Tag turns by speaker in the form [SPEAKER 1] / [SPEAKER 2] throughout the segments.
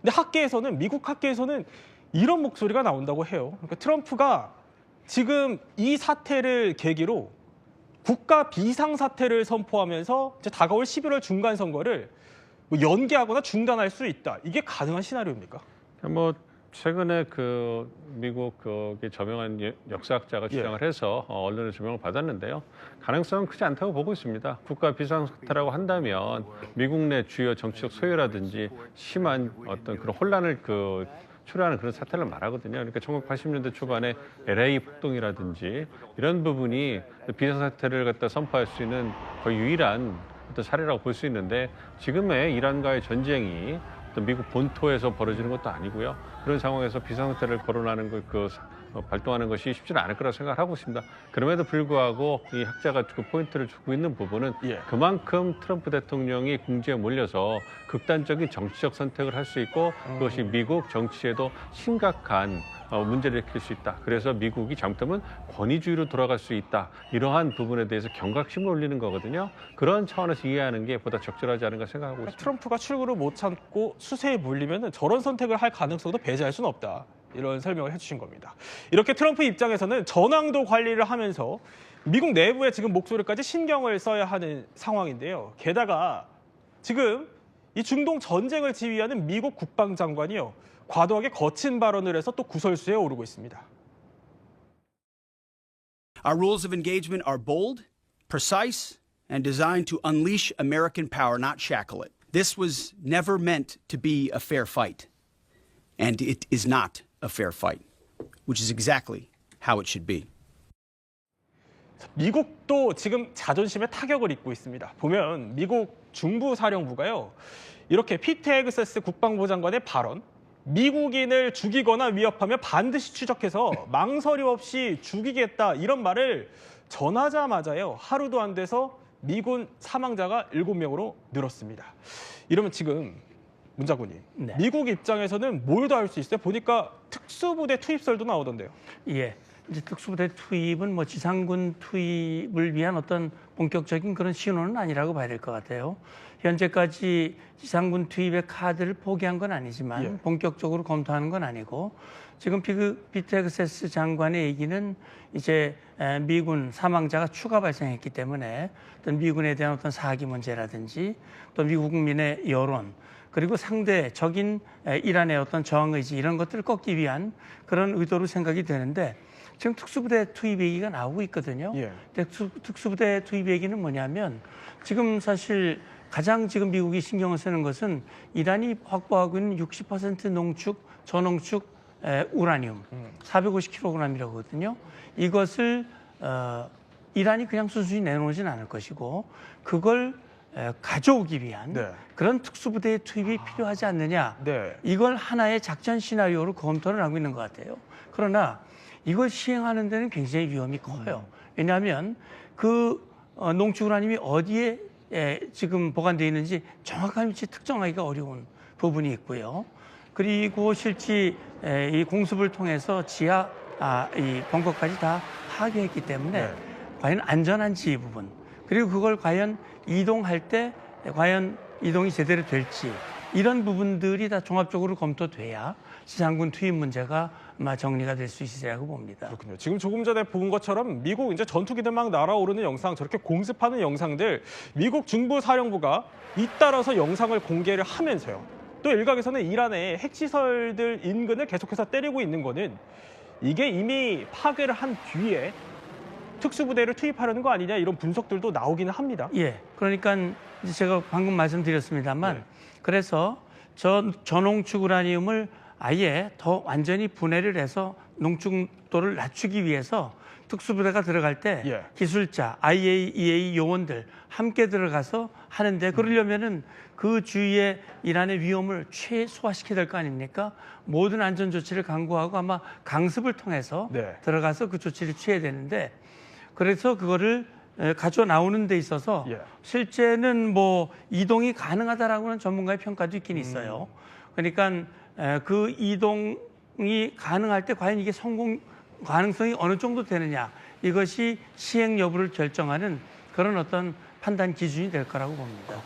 [SPEAKER 1] 근데 학계에서는 미국 학계에서는 이런 목소리가 나온다고 해요. 그러니까 트럼프가 지금 이 사태를 계기로 국가 비상사태를 선포하면서 이제 다가올 11월 중간 선거를 뭐 연기하거나 중단할 수 있다. 이게 가능한 시나리오입니까?
[SPEAKER 2] 뭐 최근에 그 미국 거기 저명한 역사학자가 주장을 해서 언론에 조명을 받았는데요. 가능성은 크지 않다고 보고 있습니다. 국가 비상사태라고 한다면 미국 내 주요 정치적 소요라든지 심한 어떤 그런 혼란을 초래하는 그런 사태를 말하거든요. 그러니까 1980년대 초반에 LA 폭동이라든지 이런 부분이 비상사태를 갖다 선포할 수 있는 거의 유일한 어떤 사례라고 볼 수 있는데 지금의 이란과의 전쟁이 또 미국 본토에서 벌어지는 것도 아니고요. 그런 상황에서 비상사태를 거론하는 발동하는 것이 쉽지는 않을 거라고 생각하고 있습니다. 그럼에도 불구하고 이 학자가 그 포인트를 주고 있는 부분은 그만큼 트럼프 대통령이 궁지에 몰려서 극단적인 정치적 선택을 할 수 있고 그것이 미국 정치에도 심각한 문제를 일으킬 수 있다. 그래서 미국이 잘못하면 권위주의로 돌아갈 수 있다. 이러한 부분에 대해서 경각심을 올리는 거거든요. 그런 차원에서 이해하는 게 보다 적절하지 않은가 생각하고 있습니다.
[SPEAKER 1] 트럼프가 출구를 못 참고 수세에 몰리면 저런 선택을 할 가능성도 배제할 수는 없다. 이런 설명을 해주신 겁니다. 이렇게 트럼프 입장에서는 전황도 관리를 하면서 미국 내부에 지금 목소리까지 신경을 써야 하는 상황인데요. 게다가 지금 이 중동 전쟁을 지휘하는 미국 국방장관이요. 과도하게 거친 발언을 해서 또 구설수에 오르고 있습니다.
[SPEAKER 3] Our rules of engagement are bold, precise, and designed to unleash American power, not shackle it. This was never meant to be a fair fight. And it is not a fair fight, which is exactly how it should be.
[SPEAKER 1] 미국도 지금 자존심에 타격을 입고 있습니다. 보면 미국 중부사령부가요. 이렇게 피트 헤그세스 국방부 장관의 발언, 미국인을 죽이거나 위협하면 반드시 추적해서 망설임 없이 죽이겠다 이런 말을 전하자마자요. 하루도 안 돼서 미군 사망자가 7명으로 늘었습니다. 이러면 지금 문 장군님, 미국 입장에서는 뭘 더 할 수 있어요? 보니까 특수부대 투입설도 나오던데요.
[SPEAKER 4] 예. 이제 특수부대 투입은 뭐 지상군 투입을 위한 어떤 본격적인 그런 신호는 아니라고 봐야 될 것 같아요. 현재까지 지상군 투입의 카드를 포기한 건 아니지만 본격적으로 검토하는 건 아니고 지금 피트 헤그세스 장관의 얘기는 이제 미군 사망자가 추가 발생했기 때문에 어떤 미군에 대한 어떤 사기 문제라든지 또 미국 국민의 여론 그리고 상대적인 이란의 어떤 저항 의지 이런 것들을 꺾기 위한 그런 의도로 생각이 되는데 지금 특수부대 투입 얘기가 나오고 있거든요. 근데 특수부대 투입 얘기는 뭐냐면 지금 사실 가장 지금 미국이 신경을 쓰는 것은 이란이 확보하고 있는 60% 농축, 저농축 우라늄 450kg이라거든요. 이것을 이란이 그냥 순순히 내놓지는 않을 것이고 그걸 가져오기 위한 그런 특수부대의 투입이 필요하지 않느냐. 이걸 하나의 작전 시나리오로 검토를 하고 있는 것 같아요. 그러나 이걸 시행하는 데는 굉장히 위험이 커요. 왜냐하면 그 농축 우라늄이 어디에 지금 보관되어 있는지 정확한 위치 특정하기가 어려운 부분이 있고요. 그리고 실제 이 공습을 통해서 지하 이 벙커까지 다 파괴했기 때문에 과연 안전한지 이 부분 그리고 그걸 과연 이동할 때 과연 이동이 제대로 될지 이런 부분들이 다 종합적으로 검토돼야 지상군 투입 문제가 아마 정리가 될 수 있으리라고 봅니다.
[SPEAKER 1] 그렇군요. 지금 조금 전에 본 것처럼 미국 이제 전투기들 막 날아오르는 영상, 저렇게 공습하는 영상들 미국 중부사령부가 잇따라서 영상을 공개를 하면서요. 또 일각에서는 이란의 핵시설들 인근을 계속해서 때리고 있는 거는 이게 이미 파괴를 한 뒤에 특수부대를 투입하려는 거 아니냐 이런 분석들도 나오기는 합니다.
[SPEAKER 4] 예, 그러니까 이제 제가 방금 말씀드렸습니다만 그래서 저농축 우라늄을 아예 더 완전히 분해를 해서 농축도를 낮추기 위해서 특수부대가 들어갈 때 기술자, IAEA 요원들 함께 들어가서 하는데 그러려면은 그 주위에 이란의 위험을 최소화시켜야 될 거 아닙니까? 모든 안전 조치를 강구하고 아마 강습을 통해서 들어가서 그 조치를 취해야 되는데 그래서 그거를 가져 나오는 데 있어서 실제는 뭐 이동이 가능하다라고는 전문가의 평가도 있긴 있어요. 그러니까 그 이동이 가능할 때 과연 이게 성공 가능성이 어느 정도 되느냐 이것이 시행 여부를 결정하는 그런 어떤 판단 기준이 될 거라고 봅니다.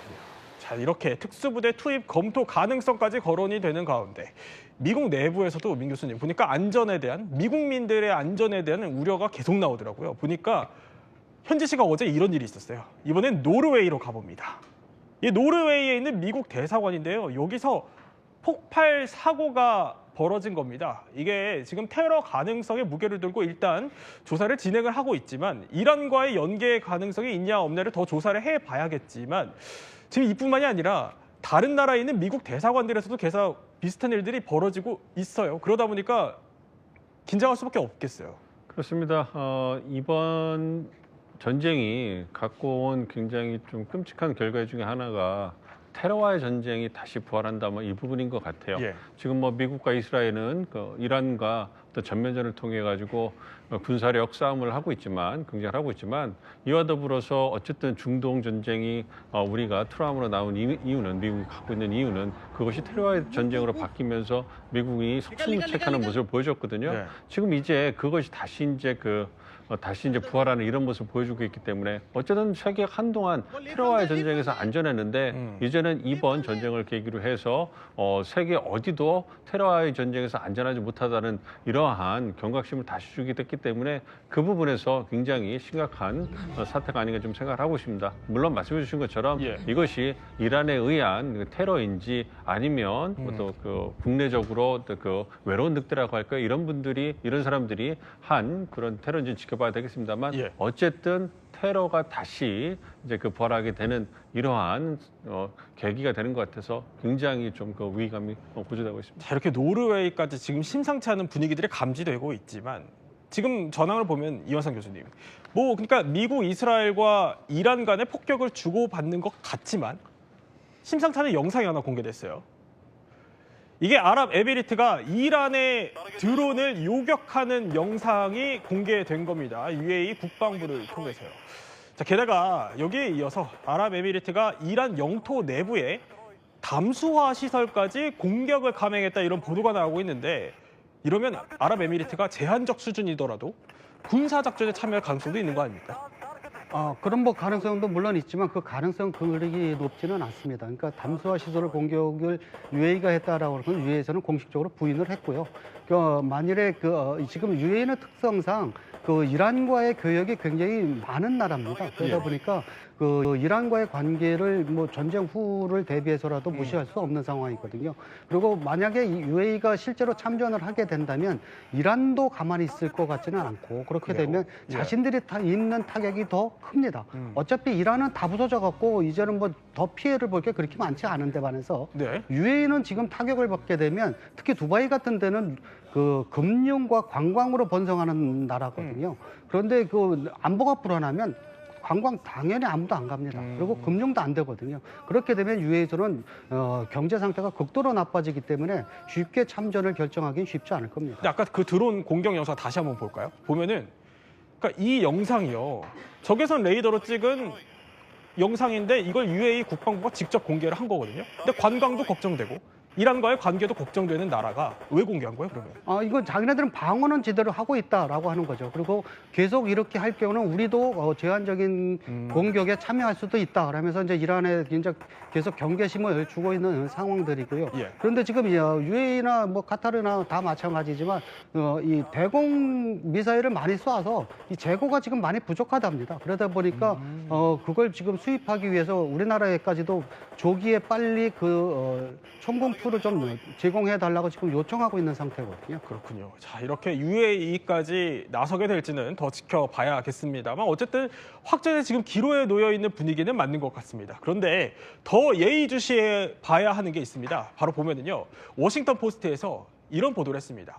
[SPEAKER 1] 자, 이렇게 특수부대 투입 검토 가능성까지 거론이 되는 가운데 미국 내부에서도 민 교수님 보니까 안전에 대한 미국민들의 안전에 대한 우려가 계속 나오더라고요. 보니까 현지 씨가 어제 이런 일이 있었어요. 이번엔 노르웨이로 가봅니다. 이 노르웨이에 있는 미국 대사관인데요. 여기서 폭발 사고가 벌어진 겁니다. 이게 지금 테러 가능성의 무게를 들고 일단 조사를 진행을 하고 있지만 이란과의 연계 가능성이 있냐 없냐를 더 조사를 해봐야겠지만 지금 이뿐만이 아니라 다른 나라에 있는 미국 대사관들에서도 계속 비슷한 일들이 벌어지고 있어요. 그러다 보니까 긴장할 수밖에 없겠어요.
[SPEAKER 2] 그렇습니다. 이번 전쟁이 갖고 온 굉장히 좀 끔찍한 결과 중에 하나가 테러와의 전쟁이 다시 부활한다, 뭐 이 부분인 것 같아요.
[SPEAKER 1] 예.
[SPEAKER 2] 지금 뭐 미국과 이스라엘은 그 이란과 어떤 전면전을 통해 가지고 군사력 싸움을 하고 있지만, 경쟁을 하고 있지만 이와 더불어서 어쨌든 중동 전쟁이 우리가 트라우마로 나온 이유는 미국이 갖고 있는 이유는 그것이 테러와의 전쟁으로 바뀌면서 미국이 속수무책하는 모습을 보여줬거든요.
[SPEAKER 1] 네.
[SPEAKER 2] 지금 이제 그것이 다시 이제 부활하는 이런 모습을 보여주고 있기 때문에 어쨌든 세계가 한동안 테러와의 전쟁에서 안전했는데 이제는 이번 전쟁을 계기로 해서 세계 어디도 테러와의 전쟁에서 안전하지 못하다는 이러한 경각심을 다시 주게 됐기 때문에 그 부분에서 굉장히 심각한 사태가 아닌가 좀 생각을 하고 있습니다. 물론 말씀해 주신 것처럼
[SPEAKER 1] 예.
[SPEAKER 2] 이것이 이란에 의한 테러인지 아니면 또 그 국내적으로 또 그 외로운 늑대라고 할까요? 이런 사람들이 한 그런 테러인지 지켜봐야 되겠습니다만
[SPEAKER 1] 예.
[SPEAKER 2] 어쨌든 테러가 다시 이제 그 부활하게 되는 이러한 계기가 되는 것 같아서 굉장히 좀 그 위기감이 고조되고 있습니다.
[SPEAKER 1] 자, 이렇게 노르웨이까지 지금 심상치 않은 분위기들이 감지되고 있지만 지금 전황을 보면 이완상 교수님, 뭐 그러니까 미국, 이스라엘과 이란 간의 폭격을 주고받는 것 같지만 심상치 않은 영상이 하나 공개됐어요. 이게 아랍에미리트가 이란의 드론을 요격하는 영상이 공개된 겁니다. UAE 국방부를 통해서요. 자, 게다가 여기에 이어서 아랍에미리트가 이란 영토 내부에 담수화 시설까지 공격을 감행했다 이런 보도가 나오고 있는데 이러면 아랍에미리트가 제한적 수준이더라도 군사작전에 참여할 가능성도 있는 거 아닙니까?
[SPEAKER 5] 그런 뭐 가능성도 물론 있지만 그 가능성 그리 높지는 않습니다. 그러니까 담수화 시설 공격을 UAE가 했다라고 하면 UAE에서는 공식적으로 부인을 했고요. 만일에 지금 UAE는 특성상 그 이란과의 교역이 굉장히 많은 나라입니다. 그러다 보니까 그 이란과의 관계를 뭐 전쟁 후를 대비해서라도 무시할 수 없는 상황이거든요. 그리고 만약에 UAE가 실제로 참전을 하게 된다면 이란도 가만히 있을 것 같지는 않고 그렇게
[SPEAKER 1] 그래요?
[SPEAKER 5] 되면
[SPEAKER 1] 예.
[SPEAKER 5] 자신들이 입는 타격이 더 큽니다. 어차피 이란은 다 부서져 갖고 이제는 뭐 더 피해를 볼 게 그렇게 많지 않은데 반해서
[SPEAKER 1] 네.
[SPEAKER 5] UAE는 지금 타격을 받게 되면 특히 두바이 같은 데는 그 금융과 관광으로 번성하는 나라거든요. 그런데 그 안보가 불안하면 관광 당연히 아무도 안 갑니다. 그리고 금융도 안 되거든요. 그렇게 되면 UAE에서는 경제 상태가 극도로 나빠지기 때문에 쉽게 참전을 결정하기는 쉽지 않을 겁니다.
[SPEAKER 1] 근데 아까 그 드론 공격 영상 다시 한번 볼까요? 보면은 그러니까 이 영상이요. 적외선 레이더로 찍은 영상인데 이걸 UAE 국방부가 직접 공개를 한 거거든요. 근데 관광도 걱정되고 이란과의 관계도 걱정되는 나라가 왜 공개한 거예요, 그러면?
[SPEAKER 5] 이건 자기네들은 방어는 제대로 하고 있다라고 하는 거죠. 그리고 계속 이렇게 할 경우는 우리도 제한적인 공격에 참여할 수도 있다. 그러면서 이제 이란에 이제 계속 경계심을 주고 있는 상황들이고요.
[SPEAKER 1] 예.
[SPEAKER 5] 그런데 지금 UAE나 뭐 카타르나 다 마찬가지지만 이 대공 미사일을 많이 쏴서 이 재고가 지금 많이 부족하답니다. 그러다 보니까 그걸 지금 수입하기 위해서 우리나라에까지도 조기에 빨리 총공투를 좀 제공해 달라고 지금 요청하고 있는 상태거든요.
[SPEAKER 1] 그렇군요. 자, 이렇게 UAE까지 나서게 될지는 더 지켜봐야겠습니다만 어쨌든 확전에 지금 기로에 놓여 있는 분위기는 맞는 것 같습니다. 그런데 더 예의주시해 봐야 하는 게 있습니다. 바로 보면은요. 워싱턴 포스트에서 이런 보도를 했습니다.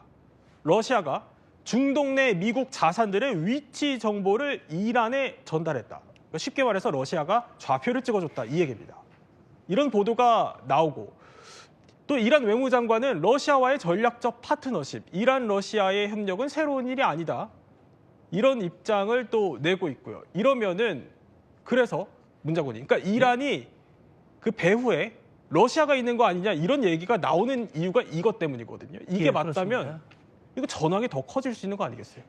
[SPEAKER 1] 러시아가 중동 내 미국 자산들의 위치 정보를 이란에 전달했다. 그러니까 쉽게 말해서 러시아가 좌표를 찍어줬다 이 얘기입니다. 이런 보도가 나오고 또 이란 외무장관은 러시아와의 전략적 파트너십, 이란 러시아의 협력은 새로운 일이 아니다. 이런 입장을 또 내고 있고요. 이러면은 그래서 문 장관님, 그러니까 이란이 그 배후에 러시아가 있는 거 아니냐 이런 얘기가 나오는 이유가 이것 때문이거든요. 이게
[SPEAKER 4] 예,
[SPEAKER 1] 맞다면
[SPEAKER 4] 그렇습니다.
[SPEAKER 1] 이거 전황이 더 커질 수 있는 거 아니겠어요?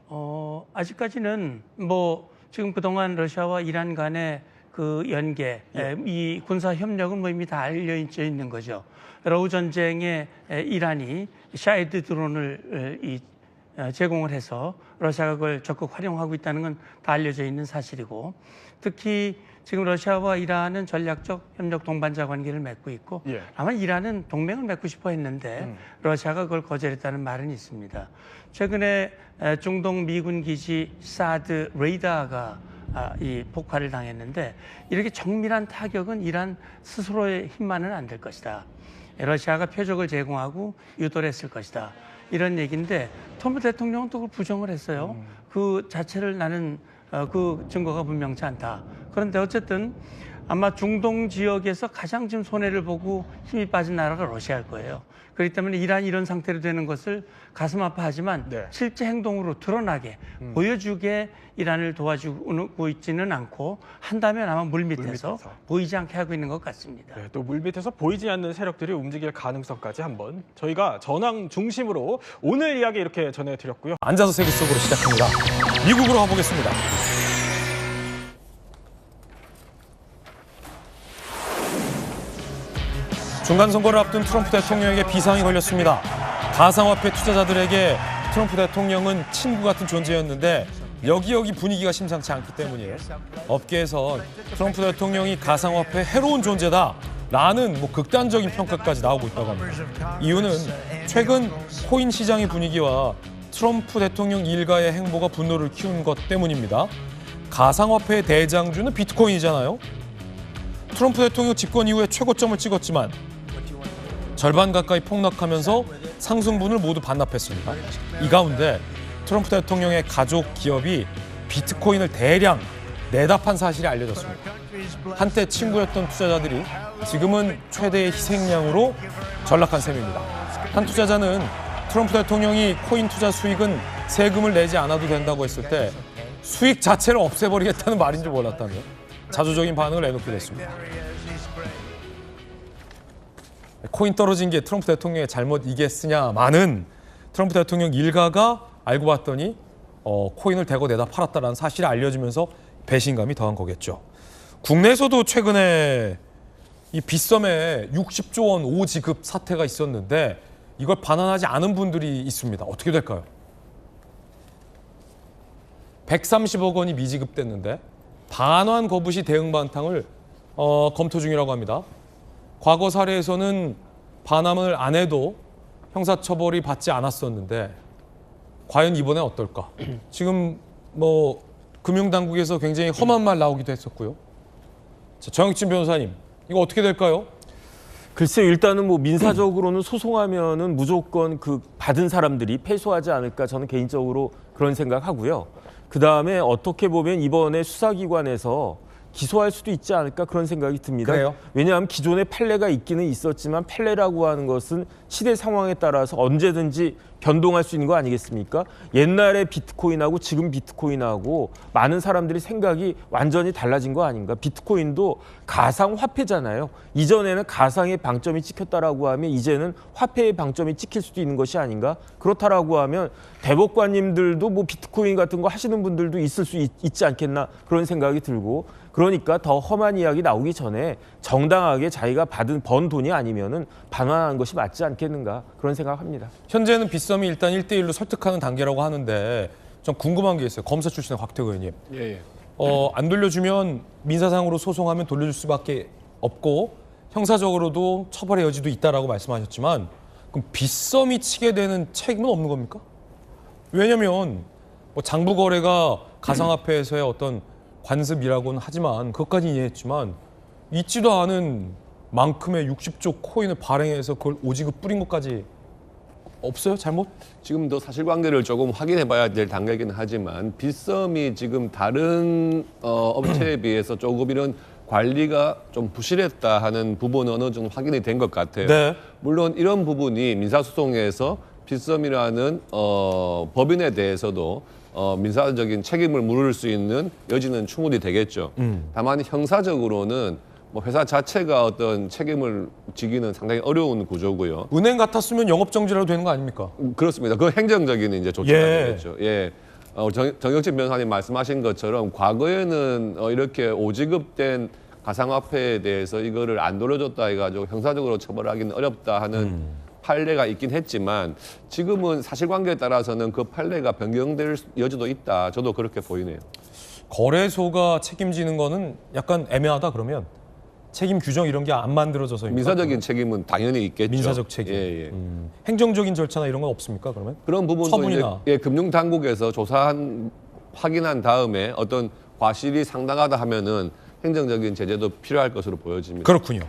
[SPEAKER 4] 아직까지는 뭐 지금 그동안 러시아와 이란 간의 그 연계, 이 군사 협력은 뭐 이미 다 알려져 있는 거죠. 러우 전쟁에 이란이 샤헤드 드론을 제공을 해서 러시아가 그걸 적극 활용하고 있다는 건 다 알려져 있는 사실이고, 특히 지금 러시아와 이란은 전략적 협력 동반자 관계를 맺고 있고,
[SPEAKER 1] 예.
[SPEAKER 4] 아마 이란은 동맹을 맺고 싶어 했는데 러시아가 그걸 거절했다는 말은 있습니다. 최근에 중동 미군 기지 사드 레이더가 이 폭발을 당했는데, 이렇게 정밀한 타격은 이란 스스로의 힘만은 안 될 것이다. 러시아가 표적을 제공하고 유도를 했을 것이다. 이런 얘기인데 트럼프 대통령은 또 그걸 부정을 했어요. 그 자체를 나는 그 증거가 분명치 않다. 그런데 어쨌든 아마 중동 지역에서 가장 지금 손해를 보고 힘이 빠진 나라가 러시아일 거예요. 그렇기 때문에 이란이 이런 상태로 되는 것을 가슴 아파하지만
[SPEAKER 1] 네.
[SPEAKER 4] 실제 행동으로 드러나게 보여주게 이란을 도와주고 있지는 않고, 한다면 아마 물밑에서 보이지 않게 하고 있는 것 같습니다.
[SPEAKER 1] 네, 또 물밑에서 보이지 않는 세력들이 움직일 가능성까지 한번 저희가 전황 중심으로 오늘 이야기 이렇게 전해드렸고요.
[SPEAKER 6] 앉아서 세계 속으로 시작합니다. 미국으로 가보겠습니다. 중간선거를 앞둔 트럼프 대통령에게 비상이 걸렸습니다. 가상화폐 투자자들에게 트럼프 대통령은 친구 같은 존재였는데 여기저기 분위기가 심상치 않기 때문이에요. 업계에서 트럼프 대통령이 가상화폐 해로운 존재다라는 극단적인 평가까지 나오고 있다고 합니다. 이유는 최근 코인 시장의 분위기와 트럼프 대통령 일가의 행보가 분노를 키운 것 때문입니다. 가상화폐의 대장주는 비트코인이잖아요. 트럼프 대통령 집권 이후에 최고점을 찍었지만 절반 가까이 폭락하면서 상승분을 모두 반납했습니다. 이 가운데 트럼프 대통령의 가족 기업이 비트코인을 대량 내다 판 사실이 알려졌습니다. 한때 친구였던 투자자들이 지금은 최대의 희생양으로 전락한 셈입니다. 한 투자자는 트럼프 대통령이 코인 투자 수익은 세금을 내지 않아도 된다고 했을 때 수익 자체를 없애버리겠다는 말인 줄 몰랐다며 자조적인 반응을 내놓게 됐습니다. 코인 떨어진 게 트럼프 대통령의 잘못이겠으냐마는 트럼프 대통령 일가가 알고 봤더니 코인을 대거 내다 팔았다는 사실이 알려지면서 배신감이 더한 거겠죠. 국내에서도 최근에 이 빗썸에 60조 원 오지급 사태가 있었는데 이걸 반환하지 않은 분들이 있습니다. 어떻게 될까요? 130억 원이 미지급됐는데 반환 거부 시 대응 반탕을 검토 중이라고 합니다. 과거 사례에서는 반환을 안 해도 형사처벌이 받지 않았었는데 과연 이번엔 어떨까? 지금 금융당국에서 굉장히 험한 말 나오기도 했었고요. 자, 정혁진 변호사님, 이거 어떻게 될까요?
[SPEAKER 7] 글쎄요, 일단은 민사적으로는 소송하면은 무조건 그 받은 사람들이 패소하지 않을까, 저는 개인적으로 그런 생각하고요. 그 다음에 어떻게 보면 이번에 수사기관에서 기소할 수도 있지 않을까, 그런 생각이 듭니다.
[SPEAKER 6] 그래요?
[SPEAKER 7] 왜냐하면 기존에 판례가 있기는 있었지만 판례라고 하는 것은 시대 상황에 따라서 언제든지 변동할 수 있는 거 아니겠습니까? 옛날에 비트코인하고 지금 비트코인하고 많은 사람들이 생각이 완전히 달라진 거 아닌가? 비트코인도 가상화폐잖아요. 이전에는 가상의 방점이 찍혔다라고 하면 이제는 화폐의 방점이 찍힐 수도 있는 것이 아닌가? 그렇다라고 하면 대법관님들도 비트코인 같은 거 하시는 분들도 있을 수 있지 않겠나, 그런 생각이 들고, 그러니까 더 험한 이야기 나오기 전에 정당하게 자기가 번 돈이 아니면은 반환하는 것이 맞지 않겠는가, 그런 생각합니다.
[SPEAKER 6] 현재는 빗썸이 일단 1대1로 설득하는 단계라고 하는데 좀 궁금한 게 있어요. 검사 출신의 곽태우 의원님.
[SPEAKER 2] 예.
[SPEAKER 6] 안 돌려주면 민사상으로 소송하면 돌려줄 수밖에 없고 형사적으로도 처벌의 여지도 있다라고 말씀하셨지만 그럼 빗썸이 치게 되는 책임은 없는 겁니까? 왜냐하면 장부 거래가 가상화폐에서의 어떤 관습이라고는 하지만 그것까지 이해했지만 있지도 않은 만큼의 60조 코인을 발행해서 그걸 오지급 뿌린 것까지 없어요? 잘못?
[SPEAKER 8] 지금 더 사실관계를 조금 확인해봐야 될 단계이긴 하지만 빗썸이 지금 다른 업체에 비해서 조금 이런 관리가 좀 부실했다 하는 부분은 어느 정도 확인이 된 것 같아요.
[SPEAKER 6] 네.
[SPEAKER 8] 물론 이런 부분이 민사소송에서 빗썸이라는 법인에 대해서도 민사적인 책임을 물을 수 있는 여지는 충분히 되겠죠. 다만 형사적으로는 회사 자체가 어떤 책임을 지기는 상당히 어려운 구조고요.
[SPEAKER 6] 은행 같았으면 영업정지라도 되는 거 아닙니까?
[SPEAKER 8] 그렇습니다. 그 행정적인 이제 조치가 되겠죠. 예. 정혁진 변호사님 말씀하신 것처럼 과거에는 이렇게 오지급된 가상화폐에 대해서 이거를 안 돌려줬다 해가지고 형사적으로 처벌하기는 어렵다 하는 판례가 있긴 했지만 지금은 사실관계에 따라서는 그 판례가 변경될 여지도 있다. 저도 그렇게 보이네요.
[SPEAKER 6] 거래소가 책임지는 거는 약간 애매하다 그러면 책임 규정 이런 게 안 만들어져서
[SPEAKER 8] 민사적인 책임은 당연히 있겠죠.
[SPEAKER 6] 민사적 책임.
[SPEAKER 8] 예.
[SPEAKER 6] 행정적인 절차나 이런 건 없습니까 그러면?
[SPEAKER 8] 그런 부분도
[SPEAKER 6] 처분이나.
[SPEAKER 8] 이제 금융 당국에서 확인한 다음에 어떤 과실이 상당하다 하면은 행정적인 제재도 필요할 것으로 보여집니다.
[SPEAKER 6] 그렇군요.